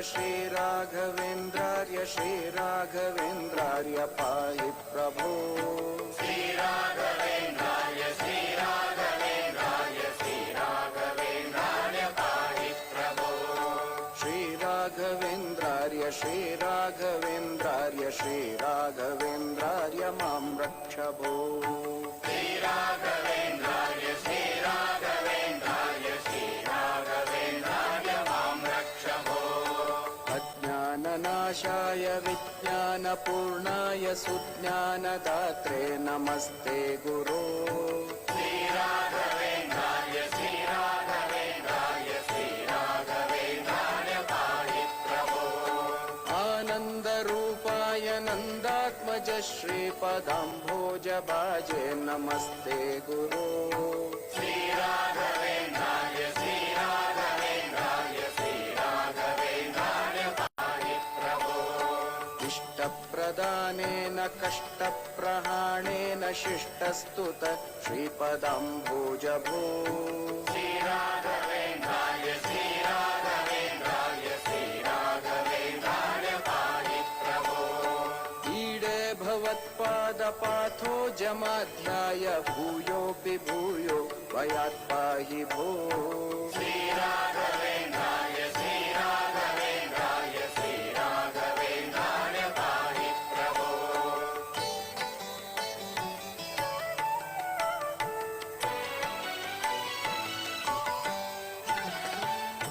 श्रीराघवेन्द्रार्य श्रीराघवेन्द्रार्य पाहि प्रभो श्रीराघवेन्द्रार्य श्रीराघवेन्द्रार्य श्रीराघवेन्द्रार्य पाहि प्रभो श्रीराघवेन्द्रार्य श्रीराघवेन्द्रार्य श्रीराघवेन्द्रार्य मां रक्ष भो श्रीराघवेन्द्रार्य श्रीराघवेन्द्रार्य श्रीराघवेन्द्रार्य मां रक्ष भो अज्ञाननाशाय विज्ञानपूर्णाय सुज्ञानदात्रे नमस्ते गुरो श्रीराघवेन्द्रार्य श्रीराघवेन्द्रार्य श्रीराघवेन्द्रार्य पाहि प्रभो आनन्दरूपाय नन्दात्मज श्रीपदाम्भोजभाजे नमस्ते गुरो श्रीराघवेन्द्रार्य श्रीराघवेन्द्रार्य श्रीराघवेन्द्रार्य पाहि प्रभो इष्टप्रदानेन कष्टप्रहाणेन शिष्टस्तुत श्रीपदाम्भोज भो श्रीराघवेन्द्रार्य श्रीराघवेन्द्रार्य श्रीराघवेन्द्रार्य पाहि प्रभो ईडे भवत्पादपाथो जमाध्याय भूयोऽपि भूयो भयात् पाहि भो श्रीराघवेन्द्रार्य श्रीराघवेन्द्रार्य श्रीराघवेन्द्रार्य पाहि प्रभो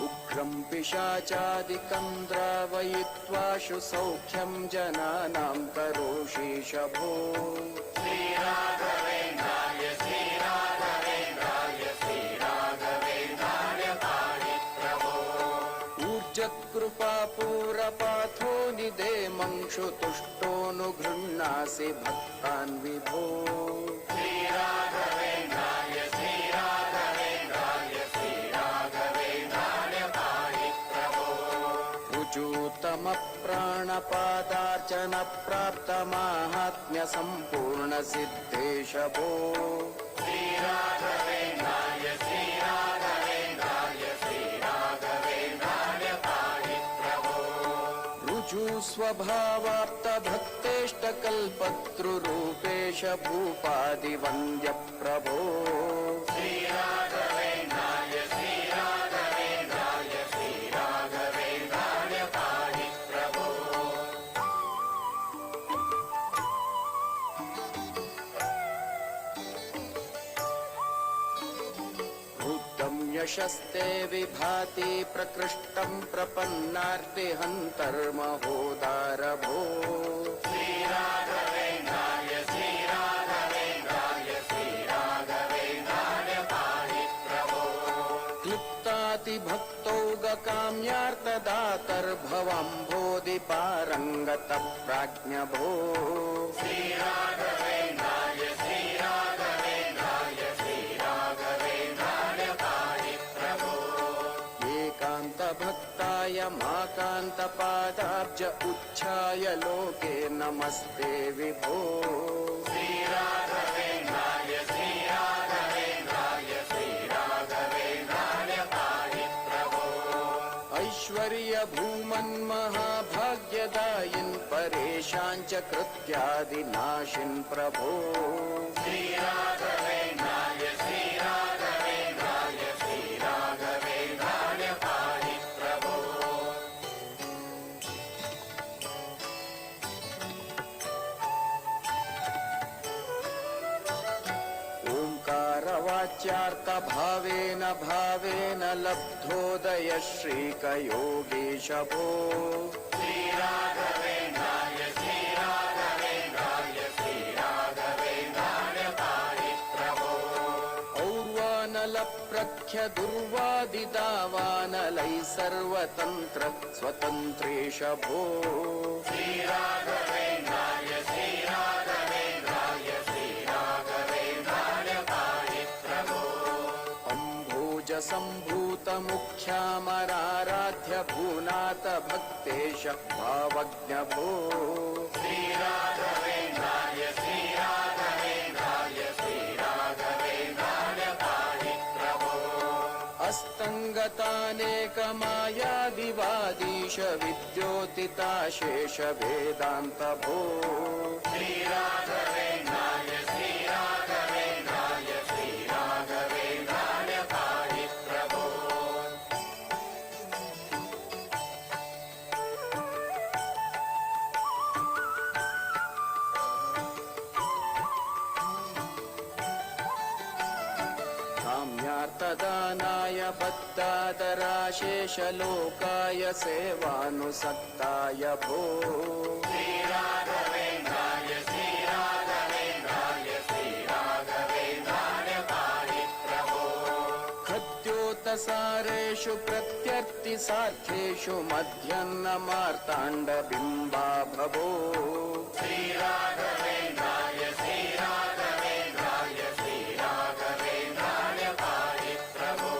उग्रं पिशाचादिकं द्रावयित्वाशु सौख्यं जनानां करोषि शभो श्रीराघवेन्द्रार्य श्रीराघवेन्द्रार्य श्रीराघवेन्द्रार्य पाहि प्रभो ऊर्जत्कृपापूरपाथो निदेमंशु तुष्टोऽनुगृह्णासि भक्तान् विभो श्रीराघवेन्द्रार्य श्रीराघवेन्द्रार्य श्रीराघवेन्द्रार्य पाहि प्रभो ऋजूतमप्राणपादार्चनप्राप्तमाहात्म्यसम्पूर्णसिद्धेश भो श्रीराघवेन्द्रार्य श्रीराघवेन्द्रार्य श्रीराघवेन्द्रार्य पाहि प्रभो ऋजुस्वभावाप्तभक्तेष्टकल्पतृरूपेश भूपादिवन्द्य प्रभो श्रीराघवेन्द्रार्य श्रीराघवेन्द्रार्य श्रीराघवेन्द्रार्य पाहि प्रभो भूतं यशस्ते विभाति प्रकृष्टं प्रपन्नार्तिहन्तर्महोदार भो श्रीराघवेन्द्रार्य श्रीराघवेन्द्रार्य श्रीराघवेन्द्रार्य पाहि प्रभो क्लुप्तातिभक्तौगकाम्यार्तदातर्भवम्भोधिपारङ्गतप्राज्ञ भो श्रीराघवेन्द्रार्य श्रीराघवेन्द्रार्य श्रीराघवेन्द्रार्य पाहि प्रभो एकान्तभक्ताय माकान्तपादाब्ज उच्छाय लोके नमस्ते विभो श्रीराघवेन्द्रार्य श्रीराघवेन्द्रार्य श्रीराघवेन्द्रार्य पाहि प्रभो ऐश्वर्यभूमन्महाभाग्यदायिन् परेशाञ्च कृत्यादिनाशिन् प्रभो श्रीराघवेन्द्रार्य श्रीराघवेन्द्रार्य श्रीराघवेन्द्रार्य पाहि प्रभो ओङ्कारवाच्यार्थभावेन भावेन लब्धोदय श्रीकयोगीश भो श्रीराघवेन्द्रार्य श्रीराघवेन्द्रार्य श्रीराघवेन्द्रार्य पाहि प्रभो और्वानलप्रख्यदुर्वादिदावानलैः सर्वतन्त्र स्वतन्त्रेश भो श्रीराघवेन्द्रार्य श्रीराघवेन्द्रार्य श्रीराघवेन्द्रार्य पाहि प्रभो सम्भूतमुख्यामराराध्य भूनाथ भक्तेश भावज्ञ भो श्रीराघवेन्द्रार्य श्रीराघवेन्द्रार्य श्रीराघवेन्द्रार्य पाहि प्रभो अस्तङ्ग स्वाङ्गतानेकमायादिवादीश विद्योतिताशेष वेदान्त भो श्रीराघवेन्द्राय श्रीराघवेन्द्राय श्रीराघवेन्द्राय पाहि प्रभो काम्यार्थदानाय बद्धादराशेषलोकाय सेवानुसक्ताय भो श्रीराघवेन्द्राय श्रीराघवेन्द्राय श्रीराघवेन्द्राय पाहि प्रभो खद्योतसारेषु प्रत्यर्थिसाध्येषु मध्यन्नमार्ताण्डबिम्बा भवो श्रीराघवेन्द्राय श्रीराघवेन्द्राय श्रीराघवेन्द्राय पाहि प्रभो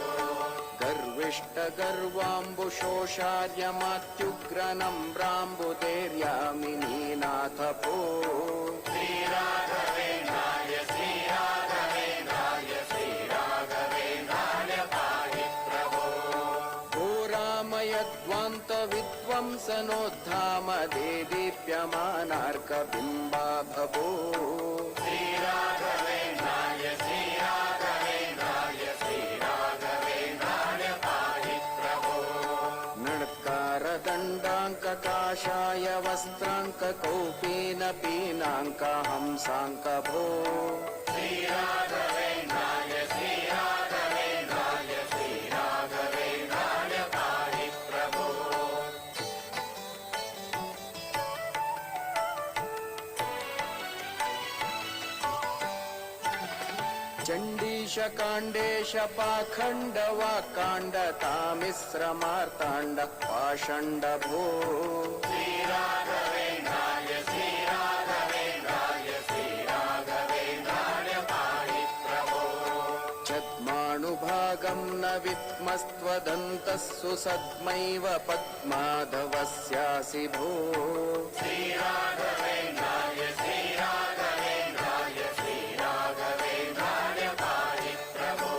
गर्विष्टगर्वाम्बुशोषार्यमात्युग्रनम्राम्बुतेर्यामिनीनाथ भो श्रीराघवेन्द्राय श्रीराघवेन्द्राय श्रीराघवेन्द्राय पाहि प्रभो घोरामयध्वान्तविध्वंसनोद्धाम देदीप्यमानार्कबिम्बा भवो श्रीराघवेन्द्राय श्रीराघवेन्द्राय श्रीराघवेन्द्राय पाहि प्रभो नड्कारदण्डाङ्ककाषाय वस्त्राङ्ककौपीनपीनाङ्क हंसाङ्क भो श्रीराघवेन्द्राय श्रीराघवेन्द्राय श्रीराघवेन्द्राय पाहि प्रभो चण्डीशकाण्डेश पाखण्डवाकाण्डतामिश्रमार्ताण्ड पाषण्ड भो श्रीराघवेन्द्राय श्रीराघवेन्द्राय श्रीराघवेन्द्राय पाहि प्रभो छद्माणुभागं न विद्मस्त्वदन्तः सुसद्मैव पद्माधवस्यासि भो श्रीराघवेन्द्राय श्रीराघवेन्द्राय श्रीराघवेन्द्राय पाहि प्रभो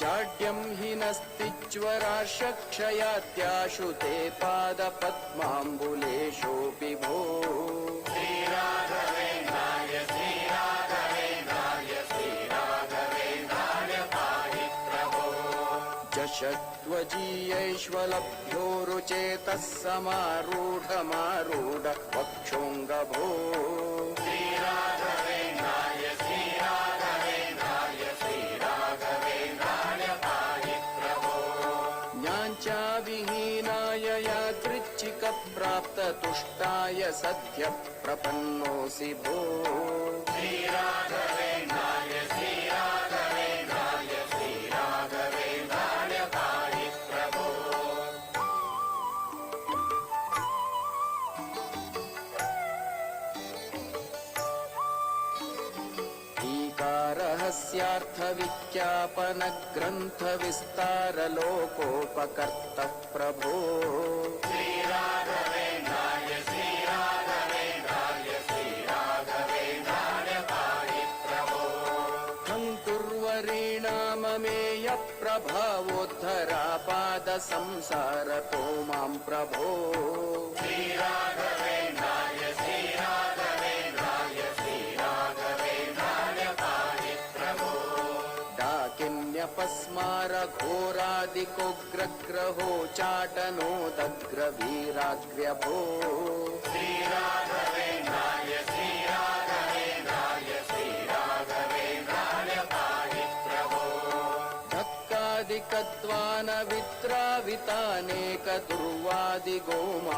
जाड्यं हि नस्तिज्वराशक्षयात्याशु ते पादपद्माम्बुलेशोऽपि भो श्रीराघवेन्द्राय श्रीराघवेन्द्राय श्रीराघवेन्द्राय पाहि प्रभो जशत्वजीयैष्वलभ्योरुचेतः समारूढमारूढ वक्षोऽङ्ग भो श्रीराघवेन्द्राय श्रीराघवेन्द्राय श्रीराघवेन्द्राय पाहि प्रभो ज्ञाञ्चाविहीनाय यादृच्छिकप्राप्ततुष्टाय सद्य प्रपन्नोऽसि भो श्रीराघवेन्द्राय श्रीराघवेन्द्राय श्रीराघवेन्द्राय पाहि प्रभो टीकारहस्यार्थविज्ञापनग्रन्थविस्तारलोकोपकर्तः प्रभो श्रीराघवेन्द्राय श्रीराघवेन्द्राय श्रीराघवेन्द्राय पाहि प्रभो खङ्कुर्वरीणाममेयप्रभावोद्धरापादसंसारतो मां प्रभो श्रीराघवेन्द्राय श्रीराघवेन्द्राय श्रीराघवेन्द्राय पाहि प्रभो डाकिन्यपस्मारघोरादिकोग्रग्रहो चाटनोदग्रवीराग्र्यभो श्रीराघवेन्द्राय श्रीराघवेन्द्राय श्रीराघवेन्द्राय पाहि प्रभो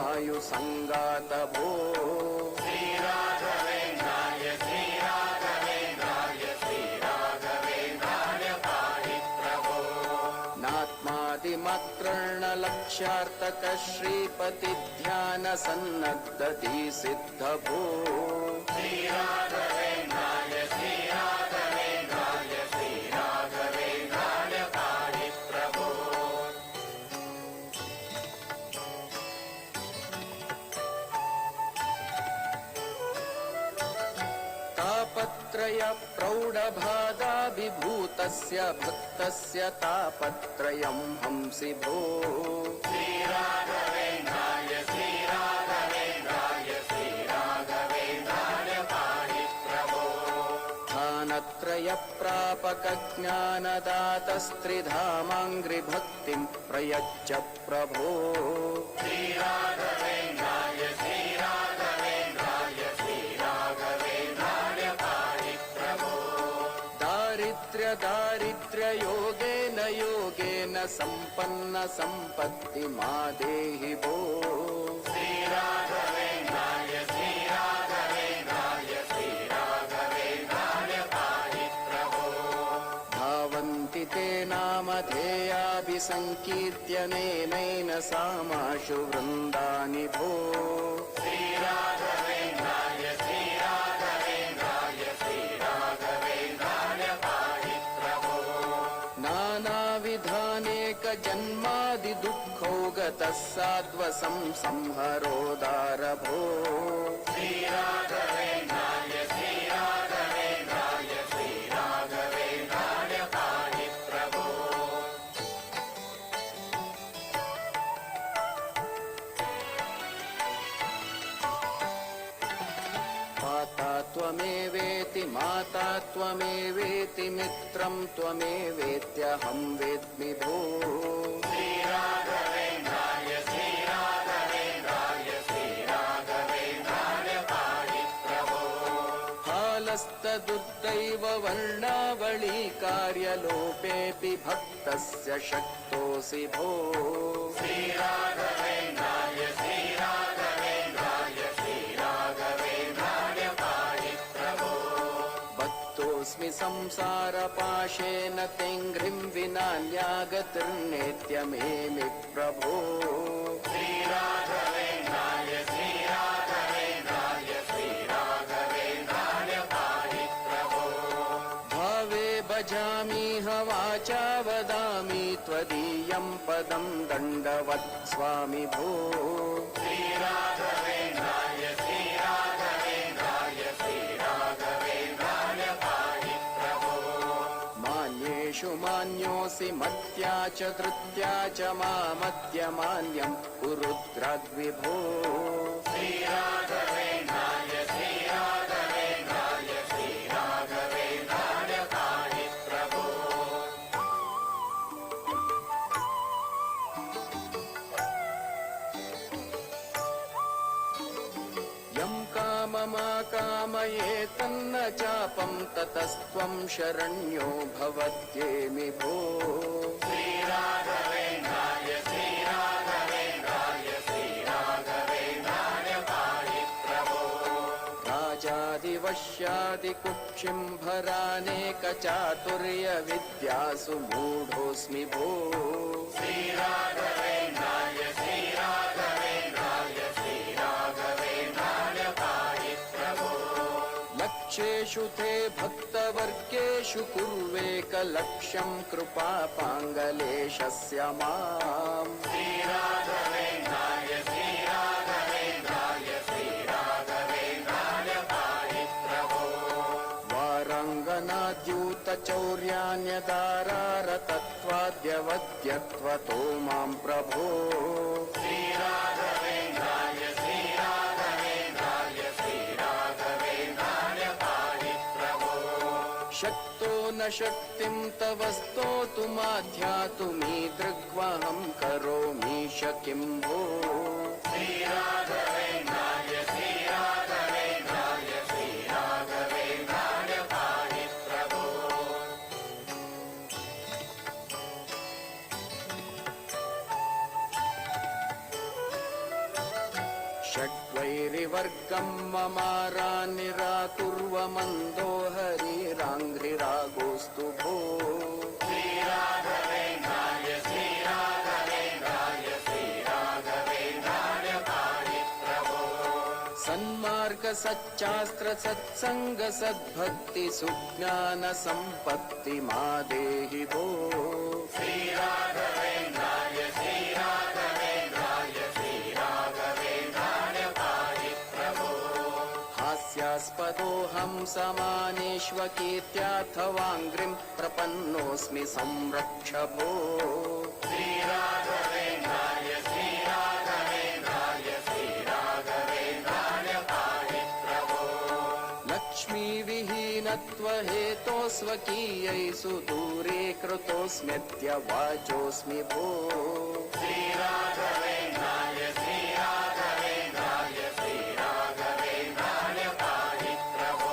धक्कादिकत्वानविद्रावितानेकदुर्वादिगोमायुसङ्गात भो श्रीराघवेन्द्राय श्रीराघवेन्द्राय श्रीराघवेन्द्राय पाहि प्रभो नात्मादिमात्रणलक्ष्यार्थक श्रीपतिध्यानसन्नद्धति सिद्ध भो श्रीराघवेन्द्राय श्रीराघवेन्द्राय श्रीराघवेन्द्राय पाहि प्रभो तापत्रय प्रौढबाधाभिभूत तस्य भक्तस्य तापत्रयं हंसि भो श्रीराघवेन्द्राय श्रीराघवेन्द्राय श्रीराघवेन्द्राय पाहि प्रभो स्थानत्रयप्रापकज्ञानदातस्त्रिधामाङ्घ्रिभक्तिं प्रयच्छ प्रभो श्रीराघवेन्द्राय श्रीराघवेन्द्राय श्रीराघवेन्द्राय पाहि प्रभो दारिद्र्ययोगेन योगेन सम्पन्न सम्पत्तिमा देहि भो श्रीराघवेन्द्राय श्रीराघवेन्द्राय श्रीराघवेन्द्राय पाहि प्रभो धावन्ति ते नामधेयाभिसङ्कीर्त्यनेनैन सामाशु वृन्दानि भो श्रीराघवेन्द्राय श्रीराघवेन्द्राय श्रीराघवेन्द्राय पाहि प्रभो नानाविधानेकजन्मादिदुःखौ गतः साध्वसं संहरोदार भो श्रीराघवेन्द्राय श्रीराघवेन्द्राय श्रीराघवेन्द्राय पाहि प्रभो पाता त्वमेवेति माता त्वमेवेति मित्रं त्वमेवेत्यहं वेद्मि भो श्रीराघवेन्द्राय श्रीराघवेन्द्राय श्रीराघवेन्द्राय पाहि प्रभो हालस्तदुर्दैव वर्णावळी कार्यलोपेऽपि भक्तस्य शक्तोऽसि भो श्रीराघवेन्द्राय श्रीराघवेन्द्राय श्रीराघवेन्द्राय पाहि प्रभो बद्धोऽस्मि संसारपाशेन तेङ्घ्रिं विना न्यागतिर्नेत्य मेमि प्रभो श्रीराघवेन्द्राय श्रीराघवेन्द्राय श्रीराघवेन्द्राय पाहि प्रभो भावे भजामीह वाचा वदामि त्वदीयं पदं दण्डवत् स्वामि भो श्रीराघवेन्द्राय श्रीराघवेन्द्राय श्रीराघवेन्द्राय पाहि प्रभो मान्येषु मान्योऽसि मत्या च धृत्या च मामद्यमान्यं कुरुद्राग्विभो श्रीराघवेन्द्राय श्रीराघवेन्द्राय श्रीराघवेन्द्राय पाहि प्रभो यं काममाकामयेतन्न चापं ततस्त्वं शरण्यो भवत्येमि भो श्रीराघवेन्द्राय श्रीराघवेन्द्राय श्रीराघवेन्द्राय पाहि प्रभो राजादिवश्यादिकुक्षिं भरानेकचातुर्यविद्यासु मूढोऽस्मि भो श्रीराघवेन्द्राय श्रीराघवेन्द्राय श्रीराघवेन्द्राय पाहि प्रभो लक्ष्येषु ते भक्तवर्गेषु कुर्वेकलक्ष्यं कृपापाङ्गलेशस्य माम् श्रीराघवेन्द्राय श्रीराघवेन्द्राय श्रीराघवेन्द्राय पाहि प्रभो वारङ्गनाद्यूतचौर्यान्यदारारतत्वाद्यवद्यत्वतो मां प्रभो श्रीराघवेन्द्राय श्रीराघवेन्द्राय श्रीराघवेन्द्राय पाहि प्रभो शक्तो न शक्तिं तव स्तोतुमाध्यातुमीदृग्वहं करोमीश किं भो श्रीराघवेन्द्राय श्रीराघवेन्द्राय श्रीराघवेन्द्राय पाहि प्रभो षड्वैरिवर्गं ममारान्निराकुर्व मन्दो हरिराङ्घ्रिरागोऽस्तु भो श्रीराघवेन्द्राय श्रीराघवेन्द्राय श्रीराघवेन्द्राय पाहि प्रभो सन्मार्गसच्चास्त्र सत्सङ्ग सद्भक्ति सुज्ञान सम्पत्ति मा देहि भो श्रीराघवेन्द्राय श्रीराघवेन्द्राय श्रीराघवेन्द्राय पाहि प्रभो हास्पदोऽहं समानेष्वकीर्त्यार्थवाङ्घ्रिं प्रपन्नोऽस्मि संरक्ष भो श्रीराघवेन्द्राय श्रीराघवेन्द्राय श्रीराघवेन्द्राय पाहि प्रभो लक्ष्मीविहीनत्वहेतोस्वकीयै सुदूरे कृतोऽस्म्यद्य वाचोऽस्मि भो श्रीराघवेन्द्राय श्रीराघवेन्द्राय श्रीराघवेन्द्राय पाहि प्रभो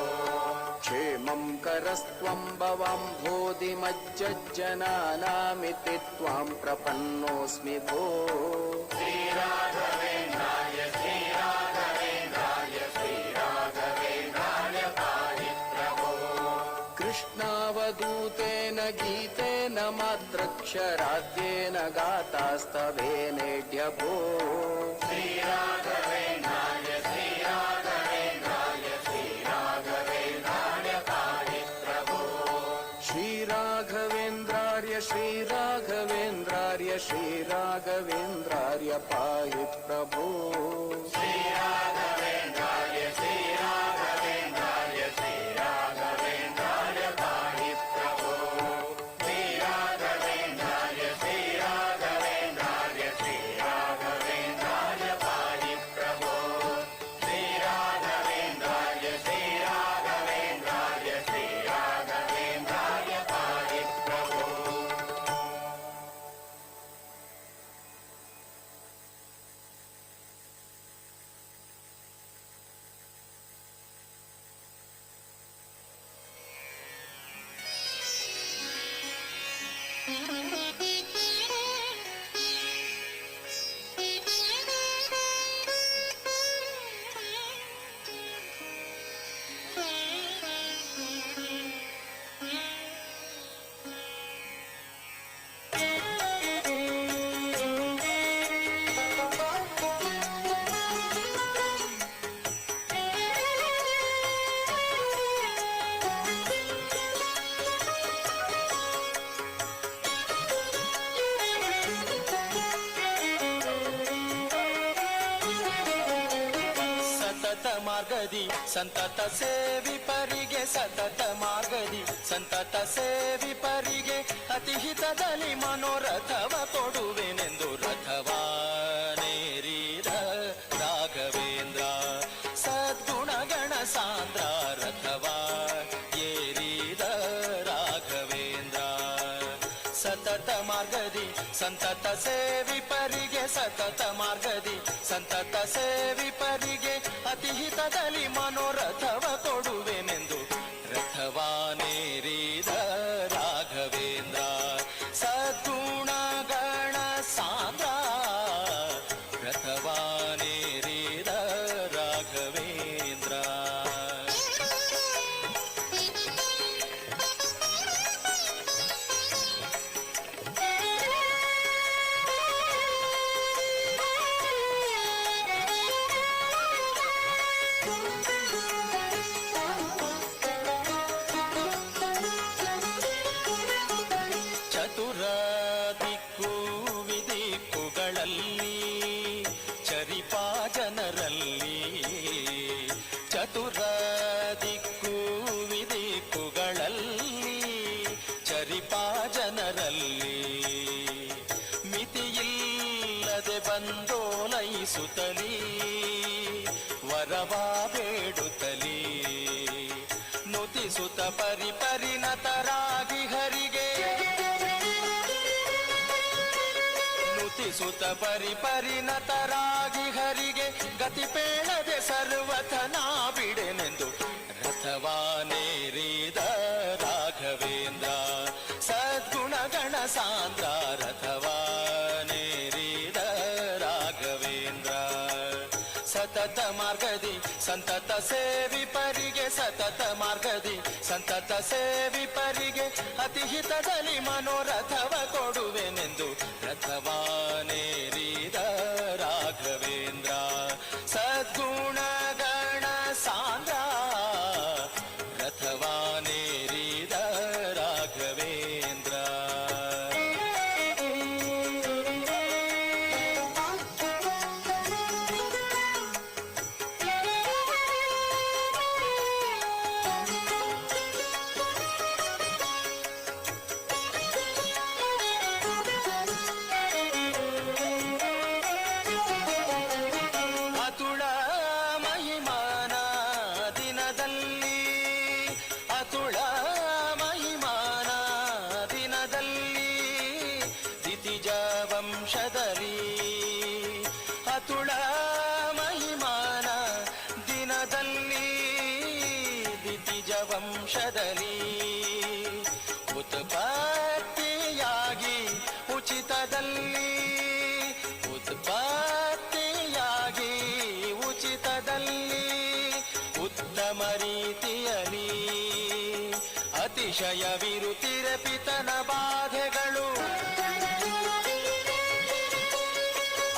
क्षेमं करस्त्वं भवाम्भोधिमज्जनानामिति त्वां प्रपन्नोऽस्मि भो श्रीराघवेन्द्राय श्रीराघवेन्द्राय श्रीराघवेन्द्राय पाहि प्रभो कृष्णावधूतेन गीतेन मात्रक्षराद्येन गातास्तवेनेढ्य भो श्रीराघवेन्द्राय श्रीराघवेन्द्राय श्रीराघवेन्द्राय पाहि प्रभो श्रीराघवेन्द्रार्य श्रीराघवेन्द्रार्य श्रीराघवेन्द्रार्य पाहि प्रभो श्रीराघवेन्द्राय श्रीराघवेन्द्राय श्रीराघवेन्द्राय पाहि प्रभो श्रीराघवेन्द्राय श्रीराघवेन्द्राय श्रीराघवेन्द्राय पाहि प्रभो श्रीराघवेन्द्राय श्रीराघवेन्द्राय श्रीराघवेन्द्राय पाहि प्रभो ಸತತ ಮಾರ್ಗದಿ ಸಂತತ ಸೇವಿಪರಿಗೆ ಸತತ ಮಾರ್ಗದಿ ಸಂತತ ಸೇವಿಪರಿಗೆ ಅತಿ ಹಿತದಲ್ಲಿ ಮನೋರಥವ ಕೊಡುವೆನೆಂದು ರಥವಾನೇರಿದ ರಾಘವೇಂದ್ರ ಸದ್ಗುಣಗಣ ಸಾಂದ್ರ ರಥವ ಏರಿದ ರಾಘವೇಂದ್ರ ಸತತ ಮಾರ್ಗದಿ ಸಂತತ ಸೇವಿಪರಿಗೆ ಸತತ ಮಾರ್ಗದಿ ಸಂತತ ಸೇವಿಪರಿಗೆ ಅತಿ ಹಿತದಲ್ಲಿ ಮನೋರಥವ ಕೊಡುವೆನೆಂದು ರಥವಾನೇರಿದ ರಾಘವೇಂದ್ರ ಸದ್ಗುಣಗಣ ಸಾಂದ್ರ ರಥವಾನೇರಿದ ರಾಘವೇಂದ್ರ ಚತುರ ದಿಕ್ಕು ವಿದಿಕ್ಕುಗಳಲ್ಲಿ ಚರಿಪಾ ಜನರಲ್ಲಿ ಚತುರ ದಿಕ್ಕು ವಿದಿಕ್ಕುಗಳಲ್ಲಿ ಚರಿಪಾ ಜನರಲ್ಲಿ ಮಿತಿಯಿಲ್ಲದೆ ಬಂದೋಲೈಸುತ್ತಲೀ ವರವಾ ಬೇಡುತ್ತಲೀ ನುತಿಸುತ್ತ ಪರಿಪರಿಣತರಾಗಿ ಹರಿಗೆ ನುತಿಸುತ್ತ ಪರಿಪರಿಣತರಾಗಿ ಹರಿಗೆ ಗತಿ ಪೇಳದೆ ಸರ್ವಥನಾ ಬಿಡೆನೆಂದು ರಥವಾನೇರಿದ ರಾಘವೇಂದ್ರ ಸದ್ಗುಣಗಣ ಸಾಂದ್ರ ರಥವಾನೇರಿದ ರಾಘವೇಂದ್ರ ಸತತ ಮಾರ್ಗದಿ ಸಂತತ ಸೇವಿಪರಿಗೆ ಸತತ ಮಾರ್ಗದಿ ಸಂತತ ಸೇವಿಪರಿಗೆ ಅತಿ ಹಿತದಲ್ಲಿ ಮನೋರಥವ ಕೊಡುವೆನೆಂದು ರಥವಾನೇರಿದ ರಾಘವೇಂದ್ರ ಸದ್ಗುಣಗಣ ಸಾಂದ್ರ ರಥವಾನೇರಿದ ರಾಘವೇಂದ್ರ ವಂಶದಲ್ಲಿ ಅತುಳ ಮಹಿಮಾನ ದಿನದಲ್ಲಿ ದಿತಿಜ ವಂಶದಲ್ಲಿ ಉತ್ಪತ್ತಿಯಾಗಿ ಉಚಿತದಲ್ಲಿ ಉತ್ಪತ್ತಿಯಾಗಿ ಉಚಿತದಲ್ಲಿ ಉತ್ತಮ ರೀತಿಯಲ್ಲಿ ಅತಿಶಯವಿರುತ್ತಿರ ಪಿತನ ಬಾಧೆಗಳು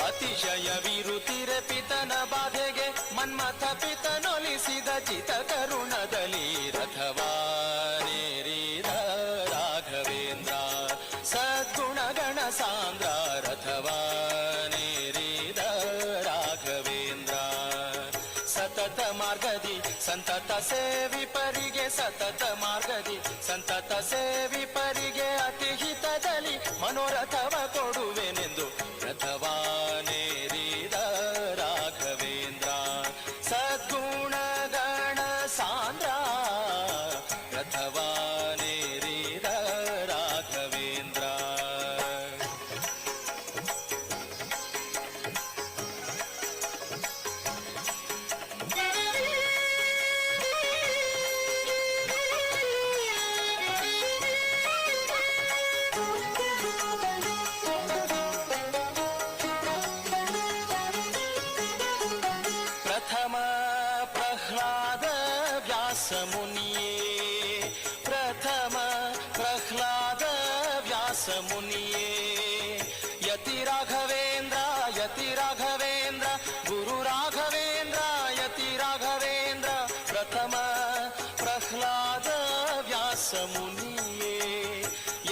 ಅತಿಶಯವಿರುತ್ತಿರ ಪಿತನ ಬಾಧೆಗೆ ಮನ್ಮಥ ಪಿತನೊಲಿಸಿದ ಚಿತ ಕರುಣದಲ್ಲಿ ರಥವಾನೇರಿದ ರಾಘವೇಂದ್ರ ಸದ್ಗುಣಗಣ ಸಾಂದ್ರ ರಥವಾನೇರಿದ ರಾಘವೇಂದ್ರ ಸತತ ಮಾರ್ಗದಿ ಸಂತತ ಸೇವಿಪರಿಗೆ ಸತತ ಮಾರ್ಗದಿ ಸಂತತ ಸೇವಿಪರಿಗೆ ಅತಿ ಹಿತದಲ್ಲಿ ಮನೋರಥವ ಕೊಡುವೆನೆಂದು ರಥವಾನೇರಿದ ರಾಘವೇಂದ್ರ ಸದ್ಗುಣಗಣ ಸಾಂದ್ರ ರಥವಾನೇರಿದ ರಾಘವೇಂದ್ರ ಪ್ರಥಮ ಪ್ರಹ್ಲಾದ ವ್ಯಾಸ ಮುನಿಯೇ ಪ್ರಥಮ ಪ್ರಹ್ಲಾದ ವ್ಯಾಸ ಮುನಿಯೇ ಯತಿ ರಾಘವೇಂದ್ರ ಗುರು ರಾಘವೇಂದ್ರ ಯತಿ ರಾಘವೇಂದ್ರ ಪ್ರಥಮ ಪ್ರಹ್ಲಾದ ವ್ಯಾಸ ಮುನಿಯೇ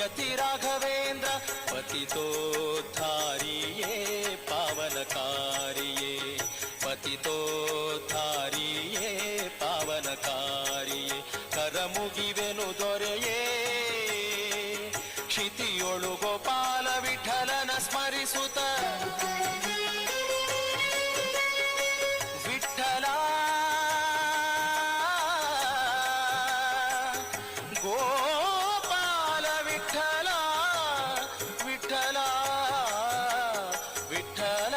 ಯತಿ ರಾಘವೇಂದ್ರ ಪತಿತೋದ್ಧಾರಿಯೇ ಪಾವನಕಾರಿಯೇ ಪತಿತೋದ್ಧಾರಿಯೇ ಪಾವನಕಾರಿಯೇ ಕರಮುಗಿವೆನು ದೊರೆಯೇ ಕ್ಷಿತಿಯೊಳು ಗೋಪಾಲ ವಿಠಲನ ಸ್ಮರಿಸುತ್ತ ವಿಠಲ ಗೋಪಾಲ ವಿಠಲ ವಿಠಲ ವಿಠಲ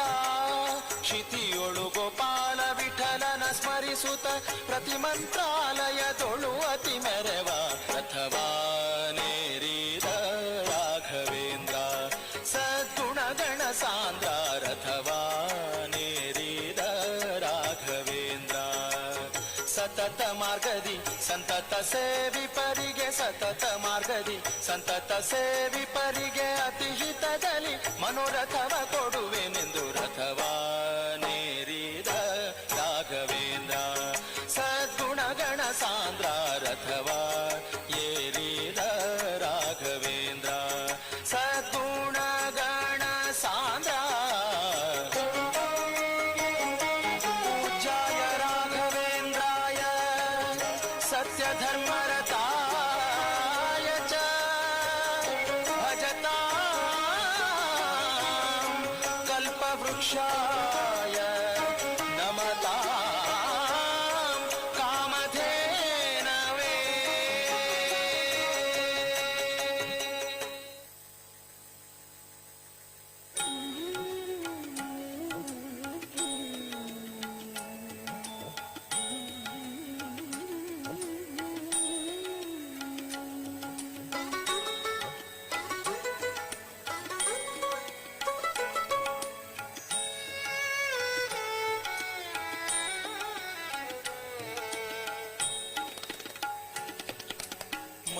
ಕ್ಷಿತಿಯೊಳು ಗೋಪಾಲ ವಿಠಲನ ಸ್ಮರಿಸುತ್ತ ಪ್ರತಿ ಮಂತ್ರಾಲಯದೊಳು ಅತಿ ಮೆರವ ರಥವಾನೇರಿದ ರಾಘವೇಂದ್ರ ಸದ್ಗುಣಗಣ ಸಾಂದ್ರ ರಥವಾನೇರಿದ ರಾಘವೇಂದ್ರ ಸತತ ಮಾರ್ಗದಿ ಸಂತತ ಸೇವಿಪರಿಗೆ ಸತತ ಮಾರ್ಗದಿ ಸಂತತ ಸೇವಿಪರಿಗೆ ಅತಿ ಹಿತದಲ್ಲಿ ಮನೋರಥವ ಕೊಡುವೆನೆಂದು ರಥವಾನೇರಿದ ರಾಘವೇಂದ್ರ ಸದ್ಗುಣಗಣ ಸಾಂದ್ರ ರಥವಾ ಏರಿದ ರಾಘವೇಂದ್ರ ಸದ್ಗುಣಗಣ ಸಾಂದ್ರ ಪೂಜ್ಯಾಯ ರಾಘವೇಂದ್ರಾಯ ಸತ್ಯಧರ್ಮರತಾಯ ಚ ಭಜತಾಂ ಕಲ್ಪವೃಕ್ಷಾಯ ನಮತಾಂ ಕಾಮಧೇನವೇ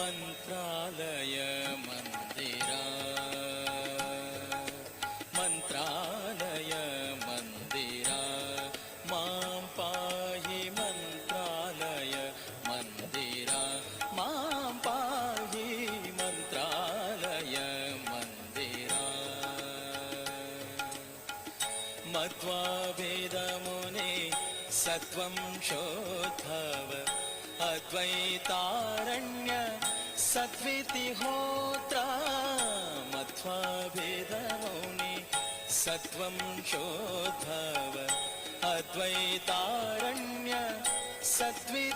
ಮಂತ್ರಾಲಯ ಮಂದಿರ ಮಂತ್ರಾಲಯ ಮಂದಿರ ಮಾಂ ಪಾಹಿ ಮಂತ್ರಾಲಯ ಮಂದಿರ ಮಾಂ ಪಾಹಿ ಮಂತ್ರಾಲಯ ಮಂದಿರ ಮಧ್ವಾವೇದ ಮುನಿ ಸತ್ವಂ ಶೋಧವ ಅದ್ವೈತಾರಣ್ಯ ಸದ್ವಿತಿ ಹೋತ್ರ ಮಧ್ವಾಭೇದ ಮೌನಿ ಸತ್ವಂ ಶೋಧವ ಅದ್ವೈತಾರಣ್ಯ ಸದ್ವಿ